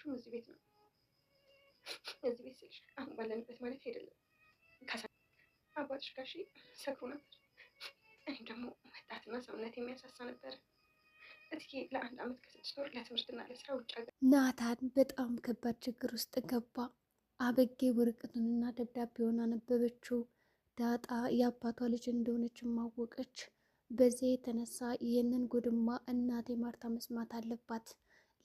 ያለሽው እዚህ ቤት ነው። እዚህ ቤት ስልሽ አሁን ባለንበት ማለት አይደለም። አባትሽ ጋሺ ሰክሮ ነበር። እኔም ደግሞ ወጣትና ሰውነት የሚያሳሳ ነበር። እስኪ ለአንድ ዓመት ከ6 ወር ለትምህርትና ለስራ ውጭ ሀገር። ናታን በጣም ከባድ ችግር ውስጥ ገባ። አበጌ ወረቀቱንና ደብዳቤውን አነበበችው። ዳጣ የአባቷ ልጅ እንደሆነች ማወቀች። በዚህ የተነሳ ይህንን ጉድማ እናቴ ማርታ መስማት አለባት።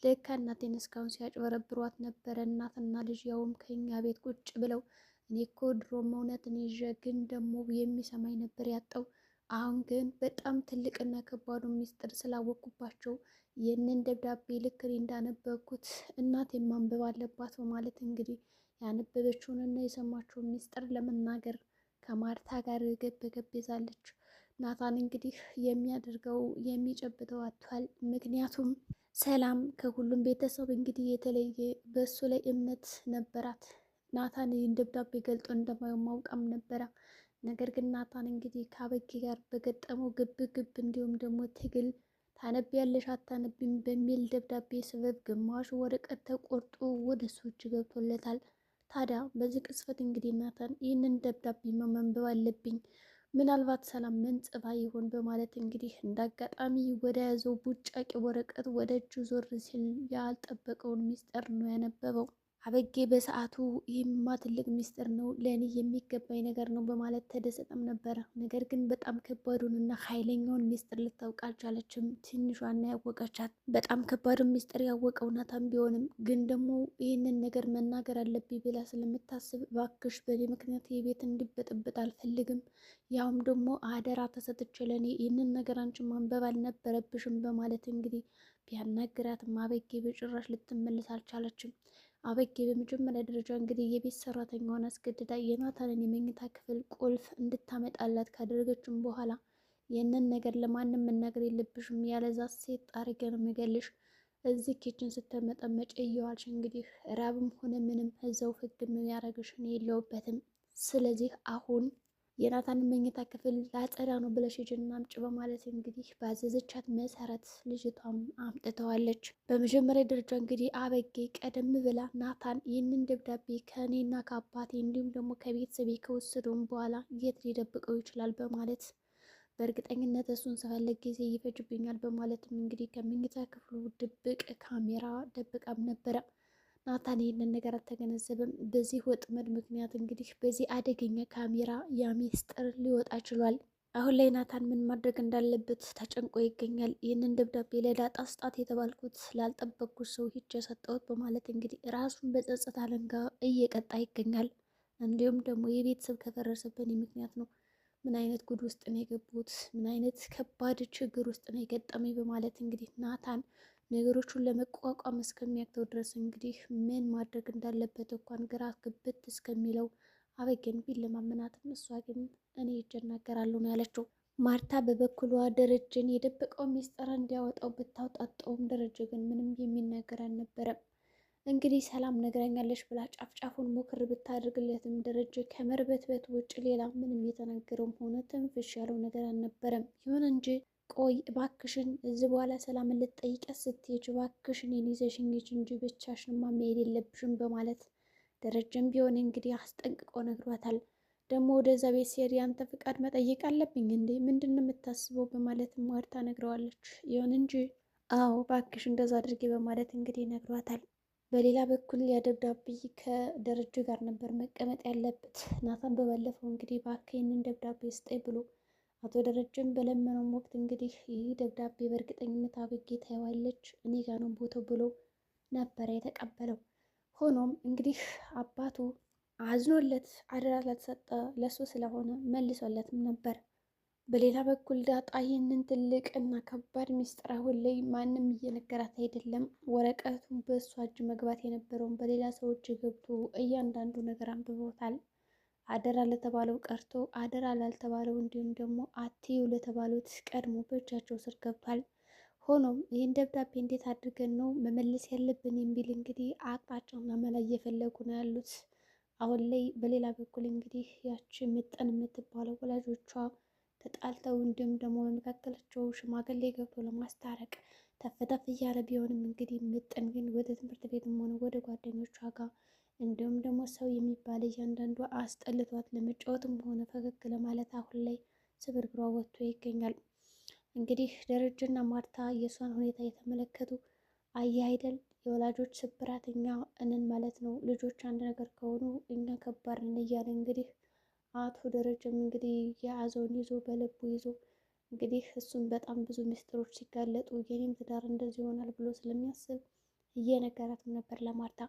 ልክ እናቴን እስካሁን ሲያጭበረብሯት ነበረ። እናትና ልጅ ያውም ከኛ ቤት ቁጭ ብለው። እኔ እኮ ድሮም እውነትን ይዤ ግን ደግሞ የሚሰማኝ ነበር ያጣው። አሁን ግን በጣም ትልቅና ከባዱ ሚስጥር ስላወቅኩባቸው ይህንን ደብዳቤ ልክ እኔ እንዳነበብኩት እናቴ ማንበብ አለባት በማለት እንግዲህ ያነበበችውንና የሰማችውን ሚስጥር ለመናገር ከማርታ ጋር ገብ ይዛለች። ናታን እንግዲህ የሚያደርገው የሚጨብጠው አጥቷል። ምክንያቱም ሰላም ከሁሉም ቤተሰብ እንግዲህ የተለየ በእሱ ላይ እምነት ነበራት። ናታን ይህን ደብዳቤ ገልጦ እንደማየው ማውቃም ነበረ። ነገር ግን ናታን እንግዲህ ከአበጌ ጋር በገጠመው ግብ እንዲሁም ደግሞ ትግል ታነቢያለሽ አታነቢም በሚል ደብዳቤ ስበብ ግማሹ ወረቀት ተቆርጦ ወደ እሱ እጅ ገብቶለታል። ታዲያ በዚህ ቅጽበት እንግዲህ ናታን ይህንን ደብዳቤ ማንበብ አለብኝ፣ ምናልባት ሰላም ምን ጽፋ ይሆን በማለት እንግዲህ እንዳጋጣሚ ወደ ያዘው ቡጫቂ ወረቀት ወደ እጁ ዞር ሲል ያልጠበቀውን ሚስጥር ነው ያነበበው። አበጌ በሰዓቱ ይህማ ትልቅ ሚስጥር ነው፣ ለእኔ የሚገባኝ ነገር ነው በማለት ተደሰተም ነበረ። ነገር ግን በጣም ከባዱንና ኃይለኛውን ሚስጥር ልታውቅ አልቻለችም። ትንሿና ያወቀቻት በጣም ከባዱን ሚስጥር ያወቀው ናታን ቢሆንም ግን ደግሞ ይህንን ነገር መናገር አለብኝ ብላ ስለምታስብ እባክሽ በእኔ ምክንያት የቤት እንዲበጥብጥ አልፈልግም፣ ያውም ደግሞ አደራ ተሰጥቼ ለእኔ ይህንን ነገር አንቺ ማንበብ አልነበረብሽም በማለት እንግዲህ ቢያናግራትም አበጌ በጭራሽ ልትመልስ አልቻለችም። አበጌ በመጀመሪያ ደረጃ እንግዲህ የቤት ሰራተኛዋን አስገድዳ የናታንን የመኝታ ክፍል ቁልፍ እንድታመጣላት ካደረገችም በኋላ ይህንን ነገር ለማንም መናገር የለብሽም፣ ያለዛ ሴት አድርጌ ነው የሚገልሽ፣ እዚህ ኪችን ስትመጠመጭ እየዋልሽ እንግዲህ ራብም ሆነ ምንም እዛው ፍግም የሚያደርግሽ እኔ የለሁበትም። ስለዚህ አሁን የናታንን መኝታ ክፍል ላጸዳ ነው ብለሽ ሂጂና አምጪ በማለት እንግዲህ ባዘዘቻት መሰረት ልጅቷም አምጥተዋለች። በመጀመሪያ ደረጃ እንግዲህ አበጌ ቀደም ብላ ናታን ይህንን ደብዳቤ ከእኔና ከአባቴ እንዲሁም ደግሞ ከቤተሰቤ ከወሰደውም በኋላ የት ሊደብቀው ይችላል በማለት በእርግጠኝነት እሱን ስፈለግ ጊዜ ይፈጅብኛል በማለትም እንግዲህ ከመኝታ ክፍሉ ድብቅ ካሜራ ደብቃም ነበረ። ናታን ይህንን ነገር አልተገነዘበም። በዚህ ወጥመድ ምክንያት እንግዲህ በዚህ አደገኛ ካሜራ ያ ሚስጥር ሊወጣ ችሏል። አሁን ላይ ናታን ምን ማድረግ እንዳለበት ተጨንቆ ይገኛል። ይህንን ደብዳቤ ለዳጣ ስጣት የተባልኩት ላልጠበቅኩት ሰው ሂጄ ሰጠሁት በማለት እንግዲህ ራሱን በጸጸት አለንጋ እየቀጣ ይገኛል። እንዲሁም ደግሞ የቤተሰብ ከፈረሰብን ምክንያት ነው፣ ምን አይነት ጉድ ውስጥ ነው የገቡት፣ ምን አይነት ከባድ ችግር ውስጥ ነው የገጠመኝ በማለት እንግዲህ ናታን ነገሮቹን ለመቋቋም እስከሚያክተው ድረስ እንግዲህ ምን ማድረግ እንዳለበት እንኳን ግራ ግብት እስከሚለው አበጌን ቢለማመናትም እሷ ግን እኔ ሂጄ እናገራለሁ ነው ያለችው። ማርታ በበኩሏ ደረጀን የደበቀው ሚስጥር እንዲያወጣው ብታውጣጣውም ደረጀ ግን ምንም የሚናገር አልነበረም። እንግዲህ ሰላም ነግራኛለች ብላ ጫፍጫፉን ሞክር ብታደርግለትም ደረጀ ከመርበትበት ውጭ ሌላ ምንም የተናገረውም ሆነ ትንፍሽ ያለው ነገር አልነበረም። ይሁን እንጂ ቆይ እባክሽን እዚህ በኋላ ሰላምን ልትጠይቂያት ስትሄጂ እባክሽን እኔን ይዘሽኝ ሂጂ እንጂ ብቻሽንማ መሄድ የለብሽም በማለት ደረጀም ቢሆን እንግዲህ አስጠንቅቆ ነግሯታል። ደግሞ ወደዛ ቤት ሲሄድ ያንተ ፍቃድ መጠየቅ አለብኝ እንዴ? ምንድን ነው የምታስበው? በማለት ማርታ ነግረዋለች። ይሁን እንጂ አዎ እባክሽ እንደዛ አድርጌ በማለት እንግዲህ ነግሯታል። በሌላ በኩል ያ ደብዳቤ ከደረጀ ጋር ነበር መቀመጥ ያለበት። ናታን በባለፈው እንግዲህ እባክህ ይህንን ደብዳቤ ስጠኝ ብሎ አቶ ደረጀን በለመነው ወቅት እንግዲህ ይህ ደብዳቤ በእርግጠኝነት አበጌ ታየዋለች እኔ ጋ ነው ቦታው ብሎ ነበረ የተቀበለው። ሆኖም እንግዲህ አባቱ አዝኖለት አደራ ላልሰጠ ለሱ ስለሆነ መልሶለትም ነበር። በሌላ በኩል ዳጣ ይህንን ትልቅ እና ከባድ ሚስጥር አሁን ላይ ማንም እየነገራት አይደለም። ወረቀቱ በእሷ እጅ መግባት የነበረውን በሌላ ሰዎች ገብቶ እያንዳንዱ ነገር አንብቦታል። አደራ ለተባለው ቀርቶ አደራ ላልተባለው እንዲሁም ደግሞ አትዩ ለተባሉት ቀድሞ በእጃቸው ስር ገብቷል። ሆኖም ይህን ደብዳቤ እንዴት አድርገን ነው መመለስ ያለብን የሚል እንግዲህ አቅጣጫና መላ እየፈለጉ ነው ያሉት አሁን ላይ። በሌላ በኩል እንግዲህ ያቺ ምጥን የምትባለው ወላጆቿ ተጣልተው እንዲሁም ደግሞ በመካከላቸው ሽማግሌ ገብቶ ለማስታረቅ ተፈተፍ እያለ ቢሆንም እንግዲህ ምጥን ግን ወደ ትምህርት ቤትም ሆነ ወደ ጓደኞቿ ጋር እንዲሁም ደግሞ ሰው የሚባል እያንዳንዷ አስጠልቷት ለመጫወትም ሆነ ፈገግ ለማለት አሁን ላይ ስብርብሯ ወጥቶ ይገኛል። እንግዲህ ደረጀና ማርታ የእሷን ሁኔታ የተመለከቱ አየህ አይደል የወላጆች ስብራት እኛ እንን ማለት ነው። ልጆች አንድ ነገር ከሆኑ እኛ ከባድ ነን እያለ እንግዲህ አቶ ደረጀም እንግዲህ የያዘውን ይዞ በልቡ ይዞ እንግዲህ እሱም በጣም ብዙ ምስጢሮች ሲጋለጡ የኔም ትዳር እንደዚህ ይሆናል ብሎ ስለሚያስብ እየነገራትም ነበር ለማርታ።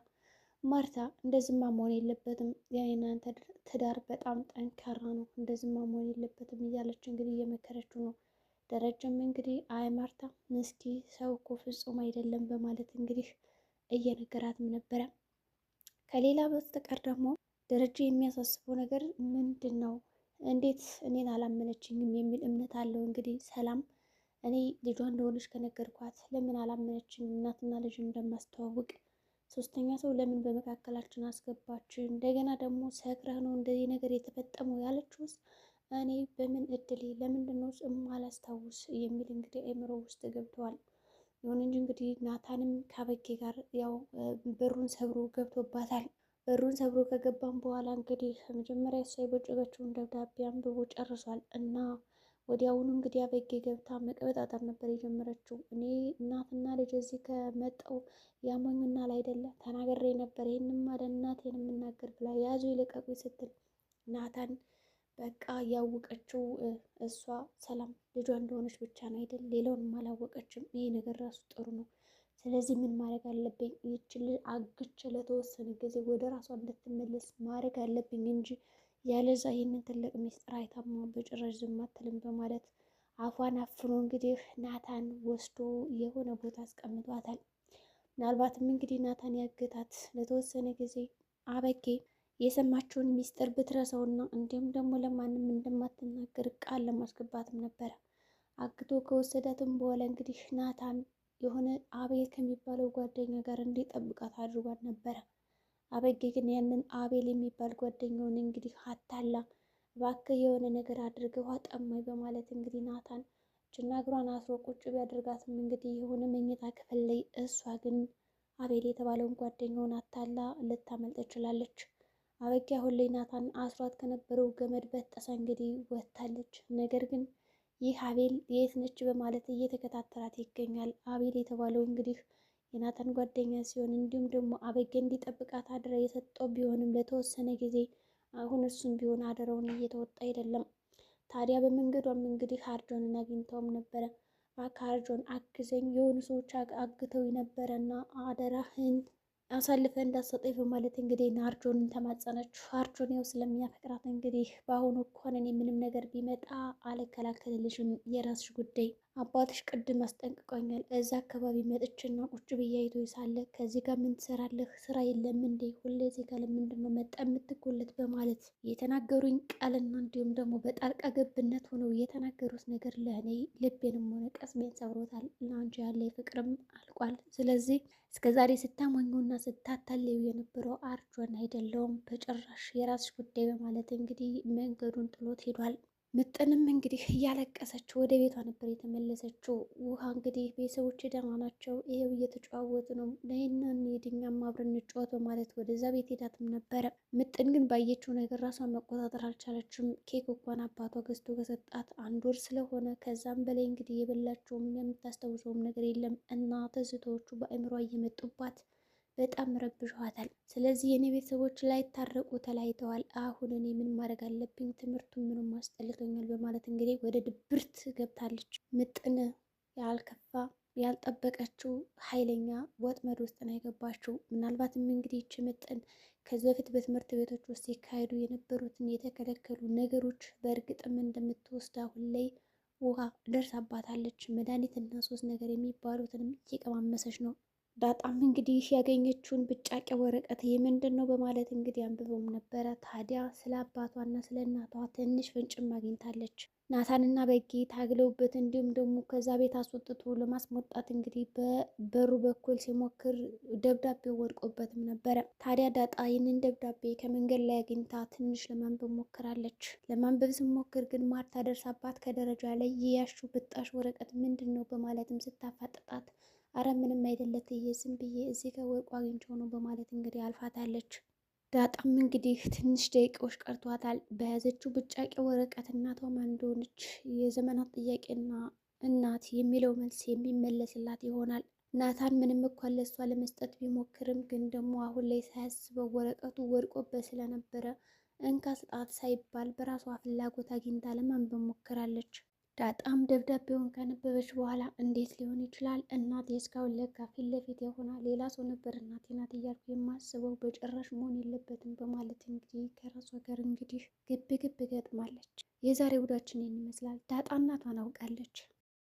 ማርታ እንደዚህማ መሆን የለበትም የእናንተ ትዳር በጣም ጠንካራ ነው፣ እንደዚህማ መሆን የለበትም እያለች እንግዲህ እየመከረችው ነው። ደረጀም እንግዲህ አይ ማርታ ምስኪ ሰው እኮ ፍጹም አይደለም በማለት እንግዲህ እየነገራትም ነበረ። ከሌላ በስተቀር ደግሞ ደረጃ የሚያሳስበው ነገር ምንድን ነው? እንዴት እኔን አላመነችኝም የሚል እምነት አለው። እንግዲህ ሰላም እኔ ልጇ እንደሆነች ከነገርኳት ለምን አላመነችኝም? እናትና ልጅ እንደማስተዋውቅ ሶስተኛ ሰው ለምን በመካከላችን አስገባች? እንደገና ደግሞ ሰክረህ ነው እንደዚህ ነገር የተፈጠመው ያለችውስ እኔ በምን እድሌ ለምንድን ነው የማላስታውስ የሚል እንግዲህ አእምሮ ውስጥ ገብተዋል። ይሁን እንጂ እንግዲህ ናታንም ከአበጌ ጋር ያው በሩን ሰብሮ ገብቶባታል። በሩን ሰብሮ ከገባም በኋላ እንግዲህ መጀመሪያ እሷ የቦጨቀችውን ደብዳቤ አንብቦ ጨርሷል እና ወዲያውኑ እንግዲህ አበጌ ገብታ መቀበጣጠር ነበር የጀመረችው። እኔ እናትና ልጅ እዚህ ከመጣው ያሞኙናል አይደለ ተናግሬ ነበር ይህንም አለ እናቴን የምናገር ብላ ያዙ ይልቀቁ ስትል ናታን በቃ ያወቀችው እሷ ሰላም ልጇ እንደሆነች ብቻ ነው አይደል፣ ሌላውንም አላወቀችም። ይሄ ነገር ራሱ ጥሩ ነው። ስለዚህ ምን ማድረግ አለብኝ? ይችል አግቼ ለተወሰነ ጊዜ ወደ ራሷ እንድትመለስ ማድረግ አለብኝ እንጂ ያለዛ ይህንን ትልቅ ሚስጥር አይታማ በጭራሽ ዝም አትልም በማለት አፏን አፍኖ እንግዲህ ናታን ወስዶ የሆነ ቦታ አስቀምጧታል። ምናልባትም እንግዲህ ናታን ያገታት ለተወሰነ ጊዜ አበጌ የሰማችውን ሚስጥር ብትረሳውና እንዲሁም ደግሞ ለማንም እንደማትናገር ቃል ለማስገባትም ነበረ። አግቶ ከወሰዳትም በኋላ እንግዲህ ናታን የሆነ አቤል ከሚባለው ጓደኛ ጋር እንዲጠብቃት አድርጓት ነበረ። አበጌ ግን ያንን አቤል የሚባል ጓደኛውን እንግዲህ አታላ እባክህ የሆነ ነገር አድርገው ጠማኝ በማለት እንግዲህ ናታን እጅና እግሯን አስሮ ቁጭ ቢያደርጋትም እንግዲህ የሆነ መኝታ ክፍል ላይ እሷ ግን አቤል የተባለውን ጓደኛውን አታላ ልታመልጥ ትችላለች። አበጌ አሁን ላይ ናታን አስሯት ከነበረው ገመድ በጠሳ እንግዲህ ወጥታለች። ነገር ግን ይህ አቤል የት ነች በማለት እየተከታተላት ይገኛል። አቤል የተባለው እንግዲህ የናታን ጓደኛ ሲሆን እንዲሁም ደግሞ አበጌ እንዲጠብቃት አደራ የሰጠው ቢሆንም ለተወሰነ ጊዜ አሁን እሱም ቢሆን አደራውን እየተወጣ አይደለም። ታዲያ በመንገዷም እንግዲህ አርጆንን አግኝተውም ነበረ። እባክህ አርጆን አግዘኝ፣ የሆኑ ሰዎች አግተው ነበረና አደራህን አሳልፈ እንዳሰጠኝ በማለት እንግዲህ አርጆንን ተማጸነችው። አርጆን ያው ስለሚያፈቅራት እንግዲህ በአሁኑ እንኳን እኔ ምንም ነገር ቢመጣ አልከላከልልሽም፣ የራስሽ ጉዳይ፣ አባትሽ ቅድም አስጠንቅቆኛል። እዛ አካባቢ መጥቼና ቁጭ ብዬ አይቶ ሳለ ከዚህ ጋር ምን ትሰራለህ? ስራ የለም እንዴ? ሁሌ እዚህ ጋር ለምንድን ነው መጣ የምትጎለት? በማለት የተናገሩኝ ቃልና እንዲሁም ደግሞ በጣልቃ ገብነት ሆነው የተናገሩት ነገር ለእኔ ልቤንም ሆነ ቀስሜን ሰብሮታል። ለአንቺ ያለ ፍቅርም አልቋል። ስለዚህ እስከ ዛሬ ስታሞኙና ስታታልዩ የነበረው አርጆን አይደለውም በጭራሽ፣ የራስሽ ጉዳይ በማለት እንግዲህ መንገዱን ጥሎት ሄዷል። ምጥንም እንግዲህ እያለቀሰችው ወደ ቤቷ ነበር የተመለሰችው። ውሃ እንግዲህ ቤተሰቦች ደህና ናቸው፣ ይሄው እየተጫወቱ ነው፣ ነይና እንሂድ እኛም አብረን እንጫወት በማለት ወደዛ ቤት ሄዳትም ነበረ። ምጥን ግን ባየችው ነገር ራሷን መቆጣጠር አልቻለችም። ኬክ እንኳን አባቷ ገዝቶ ከሰጣት 1 ወር ስለሆነ ከዛም በላይ እንግዲህ የበላቸውም የምታስታውሰውም ነገር የለም እና ትዝታዎቹ በአእምሯ እየመጡባት በጣም ረብሸዋታል። ስለዚህ የኔ ቤተሰቦች ላይታረቁ ተለያይተዋል። አሁን እኔ ምን ማድረግ አለብኝ? ትምህርቱን ምንም አስጠልቶኛል በማለት እንግዲህ ወደ ድብርት ገብታለች። ምጥን ያልከፋ ያልጠበቀችው ኃይለኛ ወጥመድ ውስጥ ነው የገባችው። ምናልባትም እንግዲህ ይህች ምጥን ከዚህ በፊት በትምህርት ቤቶች ውስጥ ሲካሄዱ የነበሩትን የተከለከሉ ነገሮች በእርግጥም እንደምትወስድ አሁን ላይ ውሃ ደርሳባታለች። መድኃኒትና 3 ነገር የሚባሉትንም እየቀማመሰች ነው። ዳጣም እንግዲህ ያገኘችውን ብጫቂ ወረቀት ምንድን ነው በማለት እንግዲህ አንብበውም ነበረ። ታዲያ ስለ አባቷና ስለ እናቷ ትንሽ ፍንጭም አግኝታለች። ናታንና በጌ ታግለውበት እንዲሁም ደግሞ ከዛ ቤት አስወጥቶ ለማስመጣት እንግዲህ በበሩ በኩል ሲሞክር ደብዳቤው ወድቆበትም ነበረ። ታዲያ ዳጣ ይህንን ደብዳቤ ከመንገድ ላይ አግኝታ ትንሽ ለማንበብ ሞክራለች። ለማንበብ ስሞክር ግን ማርታ ደርሳባት ከደረጃ ላይ የያሽው ብጣሽ ወረቀት ምንድን ነው በማለትም ስታፋጥጣት፣ አረ ምንም አይደለት ዝም ብዬ እዚህ ጋር ወርቁ አግኝቼው ነው በማለት እንግዲህ አልፋታለች። ዳጣም እንግዲህ ትንሽ ደቂቃዎች ቀርቷታል። በያዘችው ብጫቂ ወረቀት እናቷ ማን እንደሆነች የዘመናት ጥያቄና እናት የሚለው መልስ የሚመለስላት ይሆናል። ናታን ምንም እንኳን ለእሷ ለመስጠት ቢሞክርም ግን ደግሞ አሁን ላይ ሳያስበው ወረቀቱ ወድቆበት ስለነበረ እንካ ስጣት ሳይባል በራሷ ፍላጎት አግኝታ ለማንበብ ሞክራለች። ዳጣም ደብዳቤውን ከነበበች በኋላ እንዴት ሊሆን ይችላል? እናቴ እስካሁን ለካ ፊት ለፊት የሆነ ሌላ ሰው ነበር እናቴ ናት እያልኩ የማስበው በጭራሽ መሆን የለበትም በማለት እንግዲህ ከራሷ ጋር እንግዲህ ግብ ግብ ገጥማለች። የዛሬ ውዳችን ይህን ይመስላል። ዳጣ እናቷን አውቃለች።